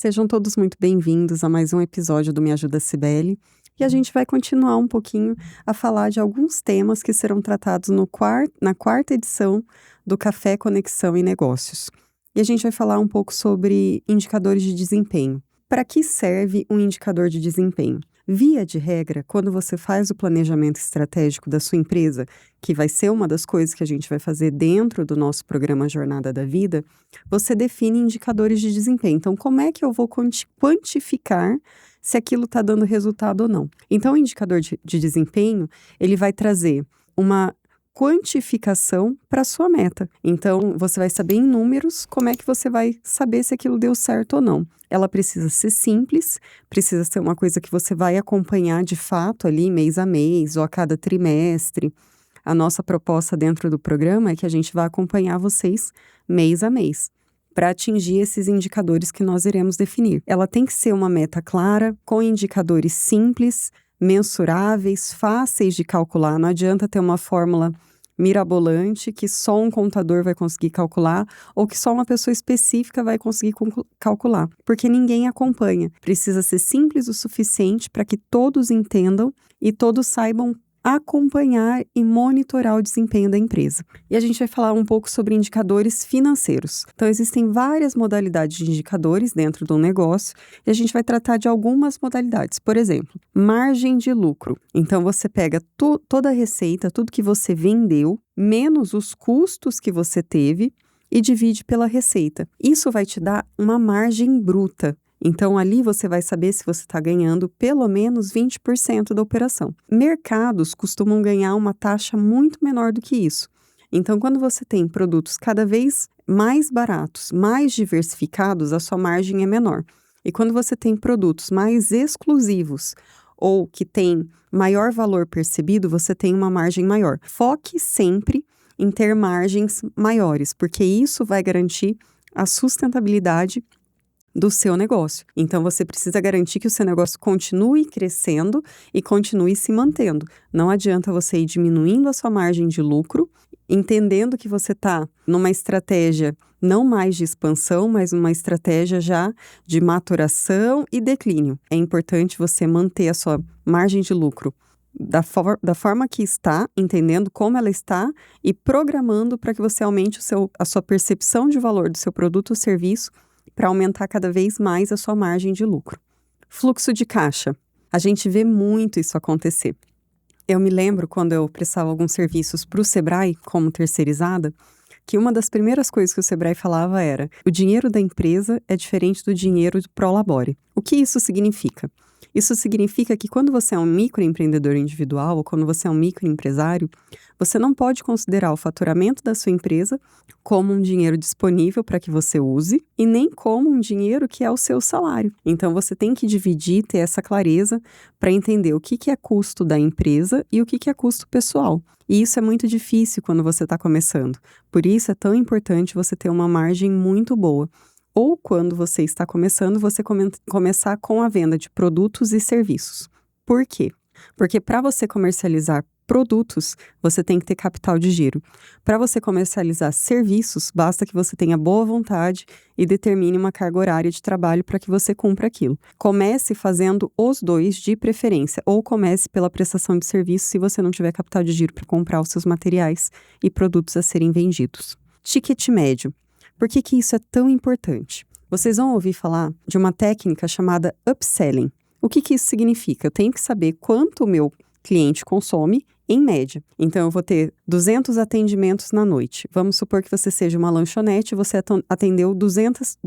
Sejam todos muito bem-vindos a mais um episódio do Me Ajuda Cibele. E a gente vai continuar um pouquinho a falar de alguns temas que serão tratados na quarta edição do Café Conexão e Negócios. E a gente vai falar um pouco sobre indicadores de desempenho. Para que serve um indicador de desempenho? Via de regra, quando você faz o planejamento estratégico da sua empresa, que vai ser uma das coisas que a gente vai fazer dentro do nosso programa Jornada da Vida, você define indicadores de desempenho. Então, como é que eu vou quantificar se aquilo está dando resultado ou não? Então, o indicador de desempenho, ele vai trazer uma quantificação para a sua meta. Então, você vai saber em números como é que você vai saber se aquilo deu certo ou não. Ela precisa ser simples, precisa ser uma coisa que você vai acompanhar de fato ali mês a mês ou a cada trimestre. A nossa proposta dentro do programa é que a gente vai acompanhar vocês mês a mês para atingir esses indicadores que nós iremos definir. Ela tem que ser uma meta clara, com indicadores simples, mensuráveis, fáceis de calcular. Não adianta ter uma fórmula mirabolante que só um contador vai conseguir calcular ou que só uma pessoa específica vai conseguir calcular, porque ninguém acompanha. Precisa ser simples o suficiente para que todos entendam e todos saibam acompanhar e monitorar o desempenho da empresa. E a gente vai falar um pouco sobre indicadores financeiros. Então, existem várias modalidades de indicadores dentro do negócio e a gente vai tratar de algumas modalidades. Por exemplo, margem de lucro. Então, você pega toda a receita, tudo que você vendeu, menos os custos que você teve e divide pela receita. Isso vai te dar uma margem bruta. Então, ali você vai saber se você está ganhando pelo menos 20% da operação. Mercados costumam ganhar uma taxa muito menor do que isso. Então, quando você tem produtos cada vez mais baratos, mais diversificados, a sua margem é menor. E quando você tem produtos mais exclusivos ou que têm maior valor percebido, você tem uma margem maior. Foque sempre em ter margens maiores, porque isso vai garantir a sustentabilidade do seu negócio. Então, você precisa garantir que o seu negócio continue crescendo e continue se mantendo. Não adianta você ir diminuindo a sua margem de lucro, entendendo que você está numa estratégia não mais de expansão, mas uma estratégia já de maturação e declínio. É importante você manter a sua margem de lucro da forma que está, entendendo como ela está e programando para que você aumente a sua percepção de valor do seu produto ou serviço para aumentar cada vez mais a sua margem de lucro. Fluxo de caixa. A gente vê muito isso acontecer. Eu me lembro quando eu prestava alguns serviços para o Sebrae, como terceirizada, que uma das primeiras coisas que o Sebrae falava era: o dinheiro da empresa é diferente do dinheiro do Prolabore. O que isso significa? Isso significa que quando você é um microempreendedor individual ou quando você é um microempresário, você não pode considerar o faturamento da sua empresa como um dinheiro disponível para que você use e nem como um dinheiro que é o seu salário. Então, você tem que dividir, ter essa clareza para entender o que é custo da empresa e o que é custo pessoal. E isso é muito difícil quando você está começando. Por isso, é tão importante você ter uma margem muito boa. Ou quando você está começando, você começar com a venda de produtos e serviços. Por quê? Porque para você comercializar produtos, você tem que ter capital de giro. Para você comercializar serviços, basta que você tenha boa vontade e determine uma carga horária de trabalho para que você cumpra aquilo. Comece fazendo os dois de preferência, ou comece pela prestação de serviço se você não tiver capital de giro para comprar os seus materiais e produtos a serem vendidos. Ticket médio. Por que isso é tão importante? Vocês vão ouvir falar de uma técnica chamada upselling. O que isso significa? Eu tenho que saber quanto o meu cliente consome em média. Então, eu vou ter 200 atendimentos na noite. Vamos supor que você seja uma lanchonete e você atendeu 200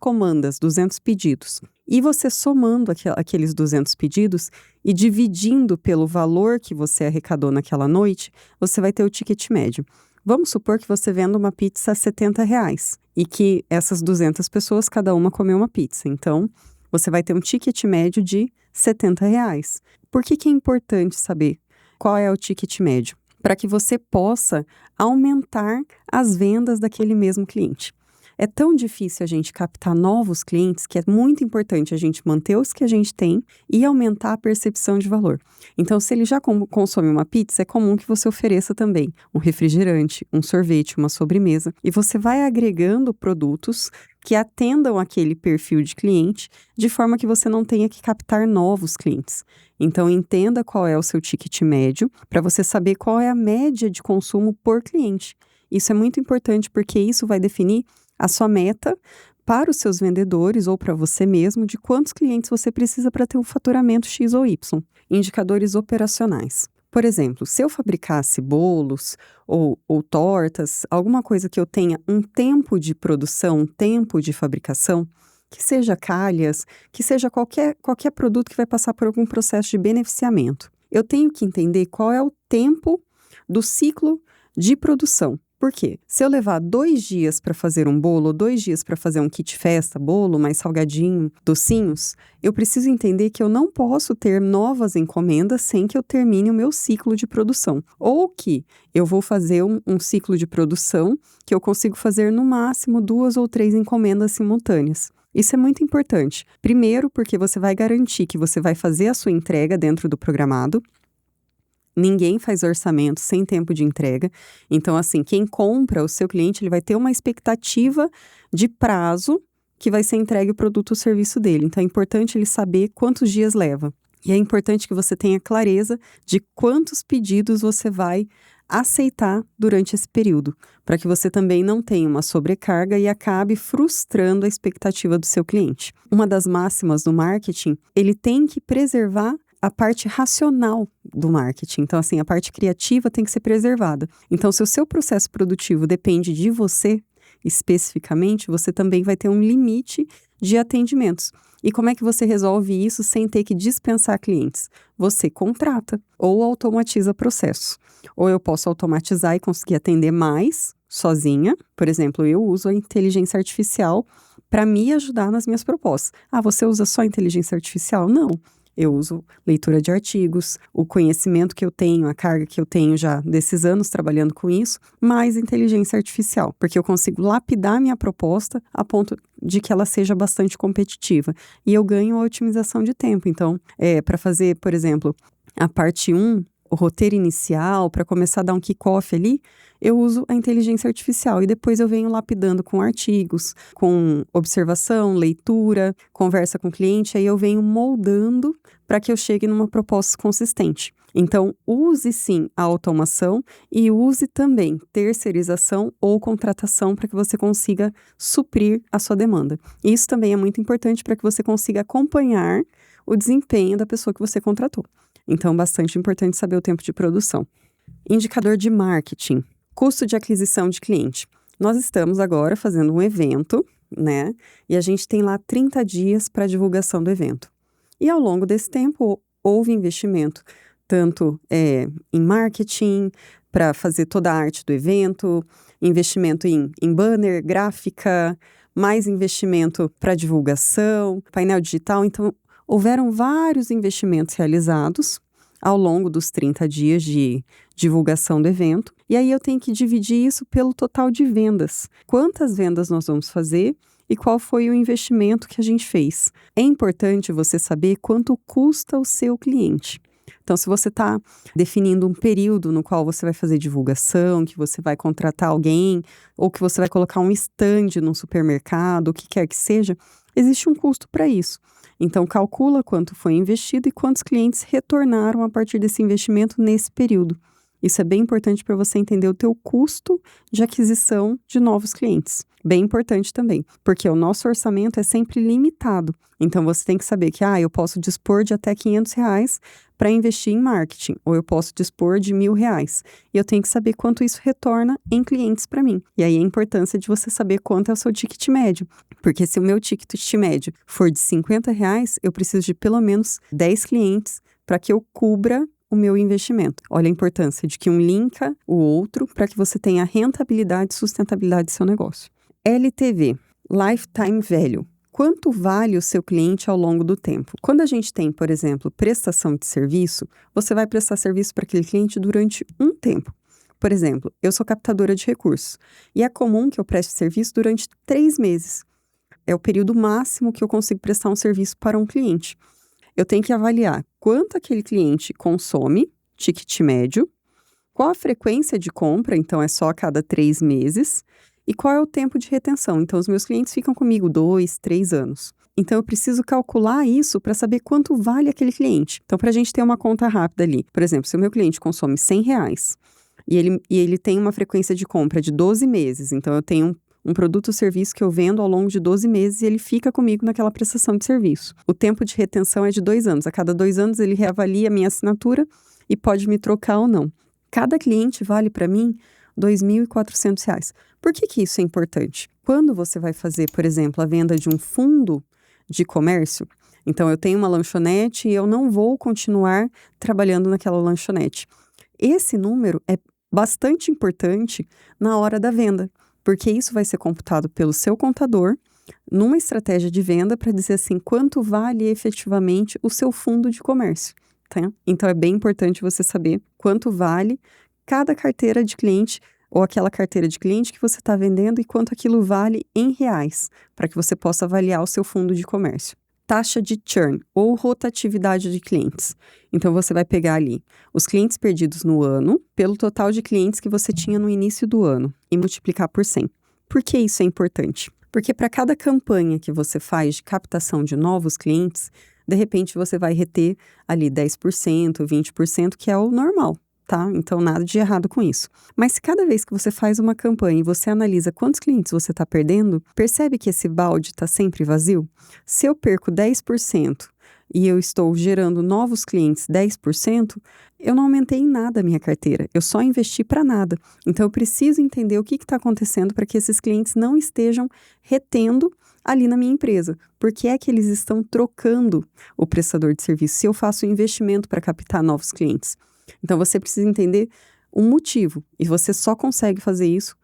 comandas, 200 pedidos. E você somando aqueles 200 pedidos e dividindo pelo valor que você arrecadou naquela noite, você vai ter o ticket médio. Vamos supor que você venda uma pizza a R$70 e que essas 200 pessoas, cada uma comeu uma pizza. Então, você vai ter um ticket médio de R$70. Por que é importante saber qual é o ticket médio? Para que você possa aumentar as vendas daquele mesmo cliente. É tão difícil a gente captar novos clientes que é muito importante a gente manter os que a gente tem e aumentar a percepção de valor. Então, se ele já consome uma pizza, é comum que você ofereça também um refrigerante, um sorvete, uma sobremesa, e você vai agregando produtos que atendam aquele perfil de cliente, de forma que você não tenha que captar novos clientes. Então, entenda qual é o seu ticket médio, para você saber qual é a média de consumo por cliente. Isso é muito importante porque isso vai definir a sua meta para os seus vendedores ou para você mesmo de quantos clientes você precisa para ter um faturamento X ou Y. Indicadores operacionais. Por exemplo, se eu fabricasse bolos ou tortas, alguma coisa que eu tenha um tempo de produção, um tempo de fabricação, que seja calhas, que seja qualquer produto que vai passar por algum processo de beneficiamento. Eu tenho que entender qual é o tempo do ciclo de produção. Por quê? Se eu levar 2 dias para fazer um bolo, 2 dias para fazer um kit festa, bolo, mais salgadinho, docinhos, eu preciso entender que eu não posso ter novas encomendas sem que eu termine o meu ciclo de produção. Ou que eu vou fazer um ciclo de produção que eu consigo fazer no máximo 2 ou 3 encomendas simultâneas. Isso é muito importante. Primeiro, porque você vai garantir que você vai fazer a sua entrega dentro do programado. Ninguém faz orçamento sem tempo de entrega. Então, assim, quem compra, o seu cliente, ele vai ter uma expectativa de prazo que vai ser entregue o produto ou serviço dele. Então, é importante ele saber quantos dias leva. E é importante que você tenha clareza de quantos pedidos você vai aceitar durante esse período, para que você também não tenha uma sobrecarga e acabe frustrando a expectativa do seu cliente. Uma das máximas do marketing, ele tem que preservar a parte racional do marketing. Então, assim, a parte criativa tem que ser preservada. Então, se o seu processo produtivo depende de você, especificamente, você também vai ter um limite de atendimentos. E como é que você resolve isso sem ter que dispensar clientes? Você contrata ou automatiza processos. Ou eu posso automatizar e conseguir atender mais sozinha. Por exemplo, eu uso a inteligência artificial para me ajudar nas minhas propostas. Ah, você usa só inteligência artificial? Não. Eu uso leitura de artigos, o conhecimento que eu tenho, a carga que eu tenho já desses anos trabalhando com isso, mais inteligência artificial, porque eu consigo lapidar minha proposta a ponto de que ela seja bastante competitiva. E eu ganho a otimização de tempo. Então, para fazer, por exemplo, a parte 1, o roteiro inicial, para começar a dar um kick-off ali, eu uso a inteligência artificial e depois eu venho lapidando com artigos, com observação, leitura, conversa com o cliente, aí eu venho moldando para que eu chegue numa proposta consistente. Então, use sim a automação e use também terceirização ou contratação para que você consiga suprir a sua demanda. Isso também é muito importante para que você consiga acompanhar o desempenho da pessoa que você contratou. Então, bastante importante saber o tempo de produção. Indicador de marketing. Custo de aquisição de cliente. Nós estamos agora fazendo um evento, né? E a gente tem lá 30 dias para divulgação do evento. E ao longo desse tempo, houve investimento, tanto em marketing, para fazer toda a arte do evento, investimento em banner, gráfica, mais investimento para divulgação, painel digital. Então, houveram vários investimentos realizados ao longo dos 30 dias de divulgação do evento. E aí eu tenho que dividir isso pelo total de vendas. Quantas vendas nós vamos fazer e qual foi o investimento que a gente fez. É importante você saber quanto custa o seu cliente. Então, se você está definindo um período no qual você vai fazer divulgação, que você vai contratar alguém, ou que você vai colocar um stand num supermercado, o que quer que seja, existe um custo para isso. Então, calcula quanto foi investido e quantos clientes retornaram a partir desse investimento nesse período. Isso é bem importante para você entender o teu custo de aquisição de novos clientes. Bem importante também, porque o nosso orçamento é sempre limitado. Então, você tem que saber que eu posso dispor de até R$500 para investir em marketing, ou eu posso dispor de R$1.000. E eu tenho que saber quanto isso retorna em clientes para mim. E aí a importância de você saber quanto é o seu ticket médio. Porque se o meu ticket médio for de R$50, eu preciso de pelo menos 10 clientes para que eu cubra o meu investimento. Olha a importância de que um linka o outro para que você tenha rentabilidade e sustentabilidade do seu negócio. LTV, Lifetime Value. Quanto vale o seu cliente ao longo do tempo? Quando a gente tem, por exemplo, prestação de serviço, você vai prestar serviço para aquele cliente durante um tempo. Por exemplo, eu sou captadora de recursos e é comum que eu preste serviço durante 3 meses. É o período máximo que eu consigo prestar um serviço para um cliente. Eu tenho que avaliar quanto aquele cliente consome, ticket médio, qual a frequência de compra, então é só a cada 3 meses, e qual é o tempo de retenção. Então, os meus clientes ficam comigo 2, 3 anos. Então, eu preciso calcular isso para saber quanto vale aquele cliente. Então, para a gente ter uma conta rápida ali, por exemplo, se o meu cliente consome R$100 e ele tem uma frequência de compra de 12 meses, então eu tenho um produto ou serviço que eu vendo ao longo de 12 meses e ele fica comigo naquela prestação de serviço. O tempo de retenção é de 2 anos. A cada 2 anos ele reavalia a minha assinatura e pode me trocar ou não. Cada cliente vale para mim R$2.400. Por que isso é importante? Quando você vai fazer, por exemplo, a venda de um fundo de comércio, então eu tenho uma lanchonete e eu não vou continuar trabalhando naquela lanchonete. Esse número é bastante importante na hora da venda, porque isso vai ser computado pelo seu contador numa estratégia de venda para dizer assim, quanto vale efetivamente o seu fundo de comércio, tá? Então é bem importante você saber quanto vale cada carteira de cliente ou aquela carteira de cliente que você está vendendo e quanto aquilo vale em reais, para que você possa avaliar o seu fundo de comércio. Taxa de churn, ou rotatividade de clientes. Então, você vai pegar ali os clientes perdidos no ano pelo total de clientes que você tinha no início do ano e multiplicar por 100. Por que isso é importante? Porque para cada campanha que você faz de captação de novos clientes, de repente você vai reter ali 10%, 20%, que é o normal. Tá? Então, nada de errado com isso. Mas se cada vez que você faz uma campanha e você analisa quantos clientes você está perdendo, percebe que esse balde está sempre vazio? Se eu perco 10% e eu estou gerando novos clientes 10%, eu não aumentei em nada a minha carteira. Eu só investi para nada. Então, eu preciso entender o que está acontecendo para que esses clientes não estejam retendo ali na minha empresa. Por que é que eles estão trocando o prestador de serviço se eu faço um investimento para captar novos clientes? Então, você precisa entender o motivo e você só consegue fazer isso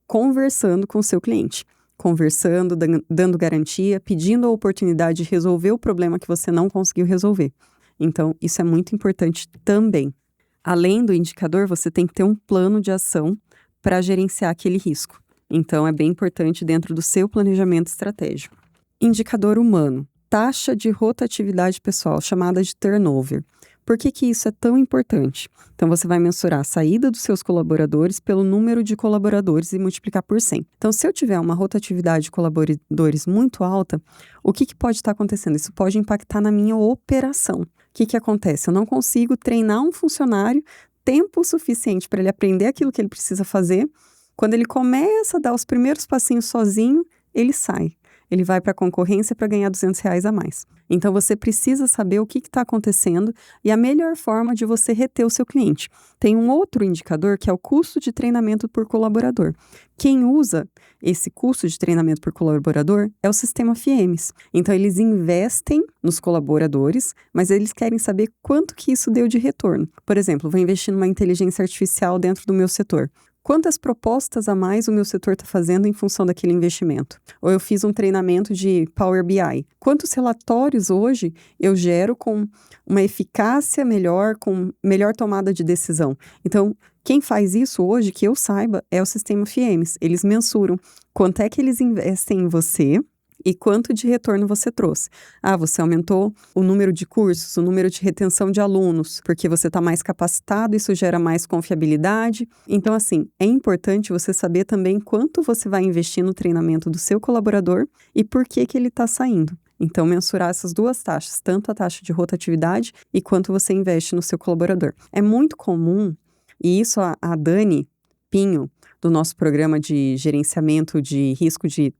conversando com o seu cliente. Conversando, dando garantia, pedindo a oportunidade de resolver o problema que você não conseguiu resolver. Então, isso é muito importante também. Além do indicador, você tem que ter um plano de ação para gerenciar aquele risco. Então, é bem importante dentro do seu planejamento estratégico. Indicador humano. Taxa de rotatividade pessoal, chamada de turnover. Por que isso é tão importante? Então, você vai mensurar a saída dos seus colaboradores pelo número de colaboradores e multiplicar por 100. Então, se eu tiver uma rotatividade de colaboradores muito alta, o que pode estar acontecendo? Isso pode impactar na minha operação. O que acontece? Eu não consigo treinar um funcionário tempo suficiente para ele aprender aquilo que ele precisa fazer. Quando ele começa a dar os primeiros passinhos sozinho, ele sai. Ele vai para a concorrência para ganhar R$200 a mais. Então, você precisa saber o que está acontecendo e a melhor forma de você reter o seu cliente. Tem um outro indicador que é o custo de treinamento por colaborador. Quem usa esse custo de treinamento por colaborador é o sistema FIEMS. Então, eles investem nos colaboradores, mas eles querem saber quanto que isso deu de retorno. Por exemplo, vou investir numa inteligência artificial dentro do meu setor. Quantas propostas a mais o meu setor está fazendo em função daquele investimento? Ou eu fiz um treinamento de Power BI. Quantos relatórios hoje eu gero com uma eficácia melhor, com melhor tomada de decisão? Então, quem faz isso hoje, que eu saiba, é o sistema FIEMS. Eles mensuram quanto é que eles investem em você e quanto de retorno você trouxe. Você aumentou o número de cursos, o número de retenção de alunos, porque você está mais capacitado, isso gera mais confiabilidade. Então, assim, é importante você saber também quanto você vai investir no treinamento do seu colaborador e por que ele está saindo. Então, mensurar essas duas taxas, tanto a taxa de rotatividade e quanto você investe no seu colaborador. É muito comum, e isso a Dani Pinho, do nosso programa de gerenciamento de risco de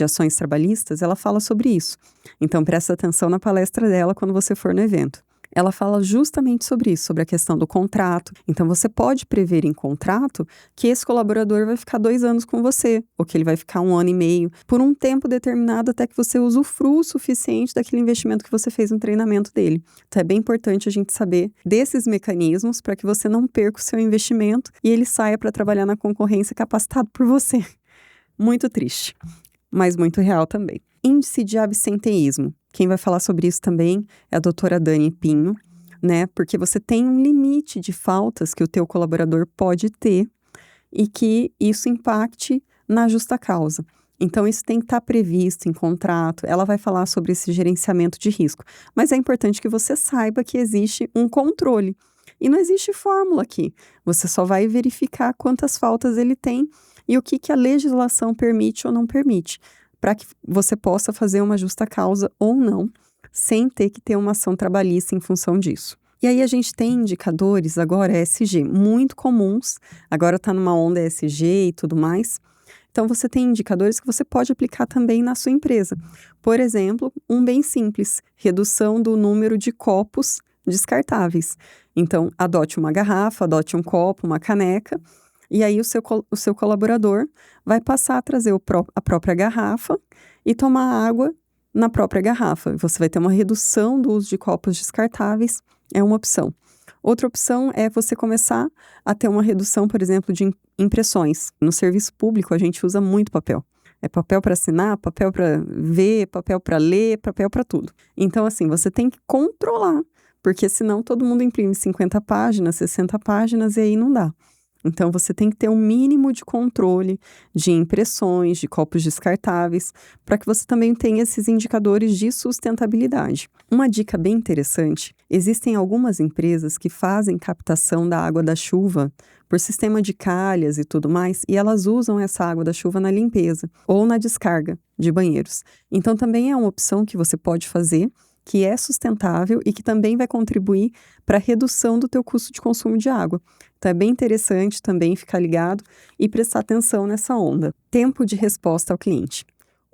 ações trabalhistas, ela fala sobre isso. Então, presta atenção na palestra dela quando você for no evento. Ela fala justamente sobre isso, sobre a questão do contrato. Então, você pode prever em contrato que esse colaborador vai ficar 2 anos com você, ou que ele vai ficar 1 ano e meio, por um tempo determinado até que você usufrua o suficiente daquele investimento que você fez no treinamento dele. Então, é bem importante a gente saber desses mecanismos para que você não perca o seu investimento e ele saia para trabalhar na concorrência capacitado por você. Muito triste, mas muito real também. Índice de absenteísmo. Quem vai falar sobre isso também é a doutora Dani Pinho, né? Porque você tem um limite de faltas que o teu colaborador pode ter e que isso impacte na justa causa. Então, isso tem que estar previsto em contrato. Ela vai falar sobre esse gerenciamento de risco. Mas é importante que você saiba que existe um controle. E não existe fórmula aqui. Você só vai verificar quantas faltas ele tem e o que a legislação permite ou não permite, para que você possa fazer uma justa causa ou não, sem ter que ter uma ação trabalhista em função disso. E aí a gente tem indicadores, agora ESG, muito comuns, agora está numa onda ESG e tudo mais. Então você tem indicadores que você pode aplicar também na sua empresa. Por exemplo, um bem simples, redução do número de copos descartáveis. Então, adote uma garrafa, adote um copo, uma caneca, e aí o seu colaborador vai passar a trazer a própria garrafa e tomar água na própria garrafa. Você vai ter uma redução do uso de copos descartáveis, é uma opção. Outra opção é você começar a ter uma redução, por exemplo, de impressões. No serviço público, a gente usa muito papel. É papel para assinar, papel para ver, papel para ler, papel para tudo. Então, assim, você tem que controlar, porque senão todo mundo imprime 50 páginas, 60 páginas e aí não dá. Então, você tem que ter um mínimo de controle de impressões, de copos descartáveis, para que você também tenha esses indicadores de sustentabilidade. Uma dica bem interessante, existem algumas empresas que fazem captação da água da chuva por sistema de calhas e tudo mais, e elas usam essa água da chuva na limpeza ou na descarga de banheiros. Então, também é uma opção que você pode fazer, que é sustentável e que também vai contribuir para a redução do teu custo de consumo de água. Então, é bem interessante também ficar ligado e prestar atenção nessa onda. Tempo de resposta ao cliente.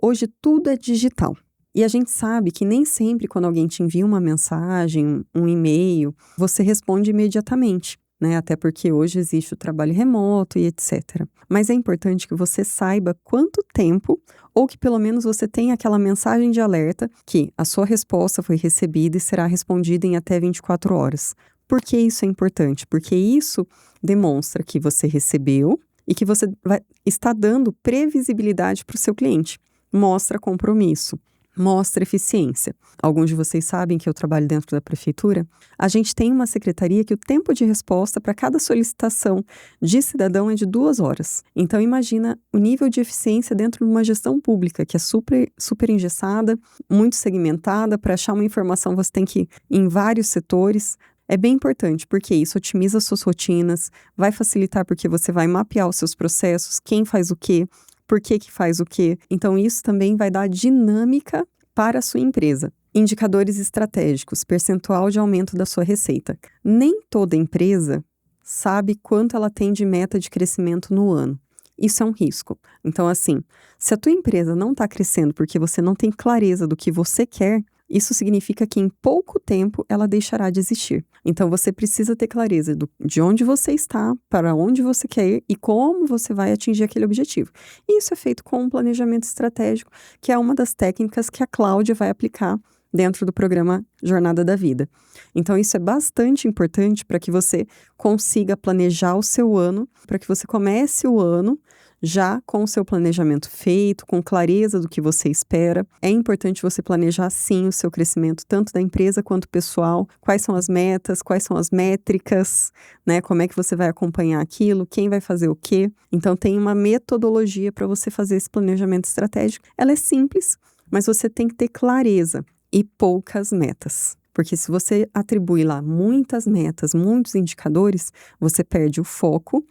Hoje tudo é digital. E a gente sabe que nem sempre quando alguém te envia uma mensagem, um e-mail, você responde imediatamente, né? Até porque hoje existe o trabalho remoto e etc. Mas é importante que você saiba quanto tempo, ou que pelo menos você tenha aquela mensagem de alerta que a sua resposta foi recebida e será respondida em até 24 horas. Por que isso é importante? Porque isso demonstra que você recebeu e que você está dando previsibilidade para o seu cliente. Mostra compromisso. Mostra eficiência. Alguns de vocês sabem que eu trabalho dentro da prefeitura. A gente tem uma secretaria que o tempo de resposta para cada solicitação de cidadão é de 2 horas. Então, imagina o nível de eficiência dentro de uma gestão pública, que é super engessada, muito segmentada. Para achar uma informação, você tem que ir em vários setores. É bem importante, porque isso otimiza suas rotinas, vai facilitar porque você vai mapear os seus processos, quem faz o quê, por que faz o quê. Então, isso também vai dar dinâmica para a sua empresa. Indicadores estratégicos, percentual de aumento da sua receita. Nem toda empresa sabe quanto ela tem de meta de crescimento no ano. Isso é um risco. Então, assim, se a tua empresa não está crescendo porque você não tem clareza do que você quer, isso significa que em pouco tempo ela deixará de existir. Então, você precisa ter clareza de onde você está, para onde você quer ir e como você vai atingir aquele objetivo. E isso é feito com um planejamento estratégico, que é uma das técnicas que a Cláudia vai aplicar dentro do programa Jornada da Vida. Então, isso é bastante importante para que você consiga planejar o seu ano, para que você comece o ano já com o seu planejamento feito, com clareza do que você espera. É importante você planejar, sim, o seu crescimento, tanto da empresa quanto pessoal. Quais são as metas, quais são as métricas, né? Como é que você vai acompanhar aquilo, quem vai fazer o quê. Então, tem uma metodologia para você fazer esse planejamento estratégico. Ela é simples, mas você tem que ter clareza e poucas metas. Porque se você atribui lá muitas metas, muitos indicadores, você perde o foco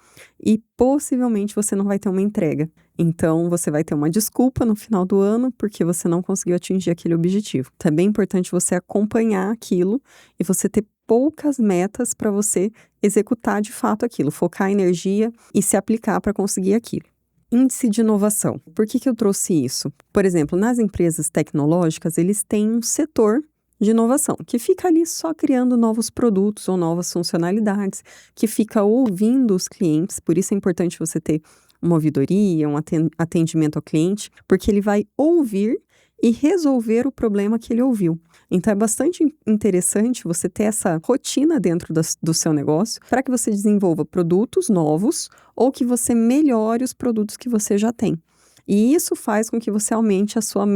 e possivelmente você não vai ter uma entrega. Então, você vai ter uma desculpa no final do ano porque você não conseguiu atingir aquele objetivo. Então, é bem importante você acompanhar aquilo e você ter poucas metas para você executar de fato aquilo, focar a energia e se aplicar para conseguir aquilo. Índice de inovação. Por que eu trouxe isso? Por exemplo, nas empresas tecnológicas, eles têm um setor de inovação, que fica ali só criando novos produtos ou novas funcionalidades, que fica ouvindo os clientes. Por isso é importante você ter uma ouvidoria, um atendimento ao cliente, porque ele vai ouvir e resolver o problema que ele ouviu. Então, é bastante interessante você ter essa rotina dentro do seu negócio para que você desenvolva produtos novos ou que você melhore os produtos que você já tem. E isso faz com que você aumente a sua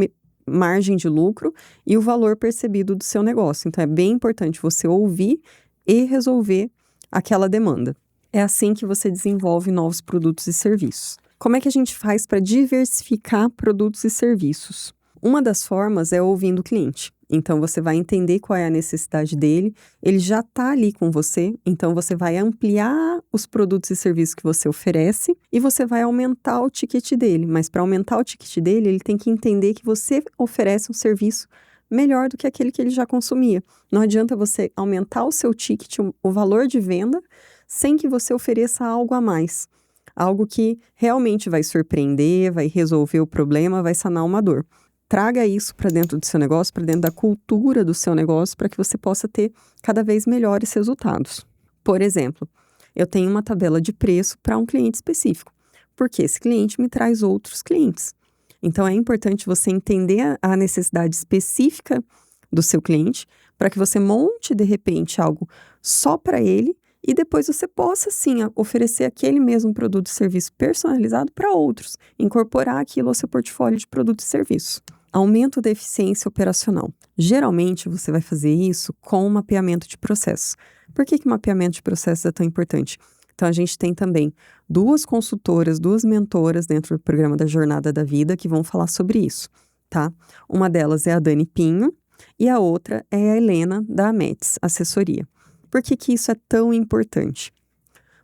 margem de lucro e o valor percebido do seu negócio. Então, é bem importante você ouvir e resolver aquela demanda. É assim que você desenvolve novos produtos e serviços. Como é que a gente faz para diversificar produtos e serviços? Uma das formas é ouvindo o cliente. Então, você vai entender qual é a necessidade dele, ele já está ali com você, então você vai ampliar os produtos e serviços que você oferece e você vai aumentar o ticket dele. Mas para aumentar o ticket dele, ele tem que entender que você oferece um serviço melhor do que aquele que ele já consumia. Não adianta você aumentar o seu ticket, o valor de venda, sem que você ofereça algo a mais. Algo que realmente vai surpreender, vai resolver o problema, vai sanar uma dor. Traga isso para dentro do seu negócio, para dentro da cultura do seu negócio, para que você possa ter cada vez melhores resultados. Por exemplo, eu tenho uma tabela de preço para um cliente específico, porque esse cliente me traz outros clientes. Então, é importante você entender a necessidade específica do seu cliente, para que você monte, de repente, algo só para ele, e depois você possa, sim, oferecer aquele mesmo produto e serviço personalizado para outros, incorporar aquilo ao seu portfólio de produtos e serviços. Aumento da eficiência operacional. Geralmente, você vai fazer isso com mapeamento de processos. Por que mapeamento de processos é tão importante? Então, a gente tem também 2 consultoras, 2 mentoras dentro do programa da Jornada da Vida que vão falar sobre isso, tá? Uma delas é a Dani Pinho e a outra é a Helena da Ametis Assessoria. Por que isso é tão importante?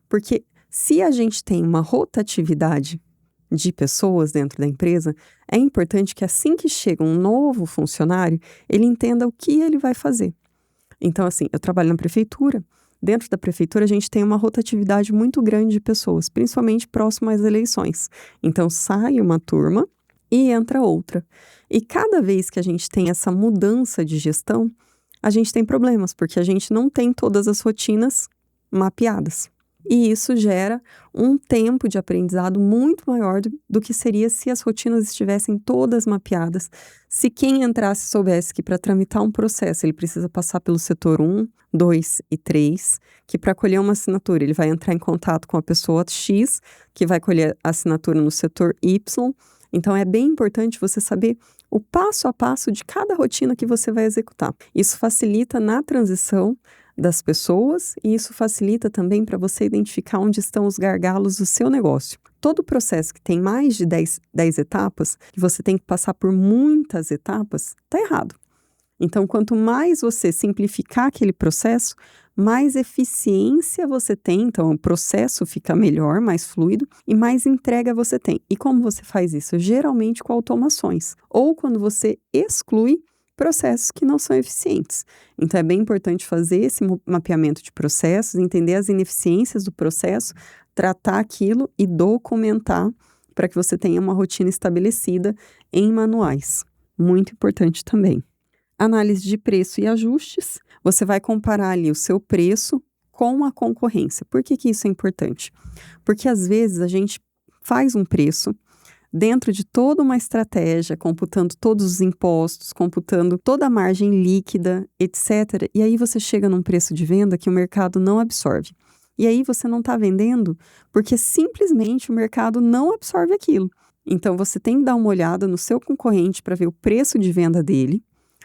Porque se a gente tem uma rotatividade de pessoas dentro da empresa, é importante que assim que chega um novo funcionário, ele entenda o que ele vai fazer. Então, assim, eu trabalho na prefeitura. Dentro da prefeitura, a gente tem uma rotatividade muito grande de pessoas, principalmente próximo às eleições. Então, sai uma turma e entra outra. E cada vez que a gente tem essa mudança de gestão, a gente tem problemas, porque a gente não tem todas as rotinas mapeadas. E isso gera um tempo de aprendizado muito maior do que seria se as rotinas estivessem todas mapeadas. Se quem entrasse soubesse que para tramitar um processo ele precisa passar pelo setor 1, 2 e 3, que para colher uma assinatura ele vai entrar em contato com a pessoa X, que vai colher a assinatura no setor Y. Então, é bem importante você saber o passo a passo de cada rotina que você vai executar. Isso facilita na transição das pessoas e isso facilita também para você identificar onde estão os gargalos do seu negócio. Todo processo que tem mais de 10 etapas, que você tem que passar por muitas etapas, está errado. Então, quanto mais você simplificar aquele processo, mais eficiência você tem, então o processo fica melhor, mais fluido e mais entrega você tem. E como você faz isso? Geralmente com automações ou quando você exclui processos que não são eficientes. Então é bem importante fazer esse mapeamento de processos, entender as ineficiências do processo, tratar aquilo e documentar para que você tenha uma rotina estabelecida em manuais. Muito importante também. Análise de preço e ajustes, você vai comparar ali o seu preço com a concorrência. Por que isso é importante? Porque às vezes a gente faz um preço dentro de toda uma estratégia, computando todos os impostos, computando toda a margem líquida, etc. E aí você chega num preço de venda que o mercado não absorve. E aí você não está vendendo porque simplesmente o mercado não absorve aquilo. Então você tem que dar uma olhada no seu concorrente para ver o preço de venda dele,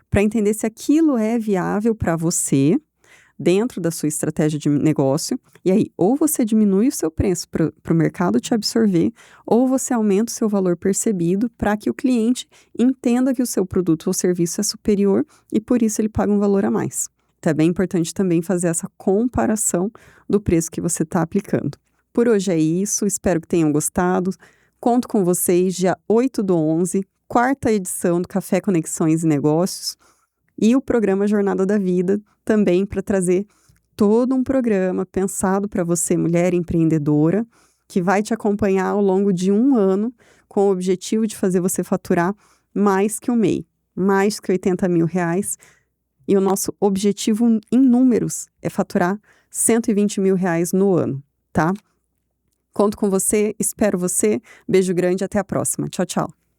para entender se aquilo é viável para você, dentro da sua estratégia de negócio. E aí, ou você diminui o seu preço para o mercado te absorver, ou você aumenta o seu valor percebido para que o cliente entenda que o seu produto ou serviço é superior e por isso ele paga um valor a mais. Então, é bem importante também fazer essa comparação do preço que você está aplicando. Por hoje é isso, espero que tenham gostado. Conto com vocês dia 8/11, 4ª edição do Café Conexões e Negócios e o programa Jornada da Vida também para trazer todo um programa pensado para você, mulher empreendedora, que vai te acompanhar ao longo de 1 ano com o objetivo de fazer você faturar mais que o MEI, mais que R$80 mil. E o nosso objetivo em números é faturar R$120 mil no ano, tá? Conto com você, espero você. Beijo grande, até a próxima. Tchau, tchau.